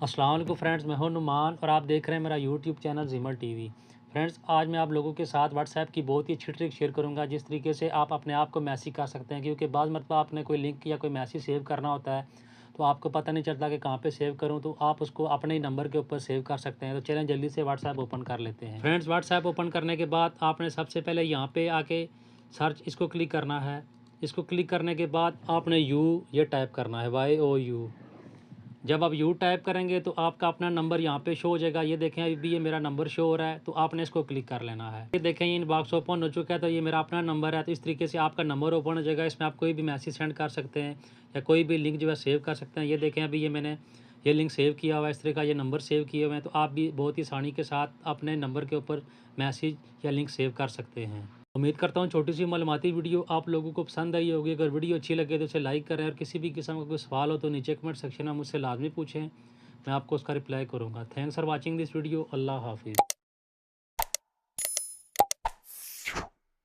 अस्सलाम वालेकुम फ्रेंड्स, मैं हूं नुमान और आप देख रहे हैं मेरा YouTube channel Zimal TV. Friends, आज मैं आप लोगों के साथ व्हाट्सएप की बहुत ही अच्छी ट्रिक शेयर करूंगा जिस तरीके से आप अपने आप को मैसेज कर सकते हैं, क्योंकि बाज़ मरतबा आपने कोई लिंक या कोई मैसेज सेव करना होता है तो आपको पता नहीं चलता कि कहाँ पे सेव करूँ, तो आप उसको अपने ही नंबर के ऊपर सेव कर सकते हैं। तो चलें जल्दी से व्हाट्सएप ओपन कर लेते हैं। फ्रेंड्स, व्हाट्सएप ओपन करने के बाद आपने सबसे पहले यहाँ पे आके सर्च इसको क्लिक करना है। इसको क्लिक करने के बाद आपने ये टाइप करना है, YOU। जब आप यू टाइप करेंगे तो आपका अपना नंबर यहाँ पे शो हो जाएगा। ये देखें अभी ये मेरा नंबर शो हो रहा है, तो आपने इसको क्लिक कर लेना है। ये देखें ये इनबॉक्स ओपन हो चुका है, तो ये मेरा अपना नंबर है। तो इस तरीके से आपका नंबर ओपन हो जाएगा। इसमें आप कोई भी मैसेज सेंड कर सकते हैं या कोई भी लिंक जो है सेव कर सकते हैं। ये देखें अभी ये मैंने ये लिंक सेव किया हुआ है, इस तरह का ये नंबर सेव किए हुए हैं। तो आप भी बहुत ही आसानी के साथ अपने नंबर के ऊपर मैसेज या लिंक सेव कर सकते हैं। उम्मीद करता हूँ छोटी सी मालूमाती वीडियो आप लोगों को पसंद आई होगी। अगर वीडियो अच्छी लगे तो इसे लाइक करें और किसी भी किस्म का कोई सवाल हो तो नीचे कमेंट सेक्शन में मुझसे लाजमी पूछें, मैं आपको उसका रिप्लाई करूँगा। Thanks for watching this video. Allah हाफिज़।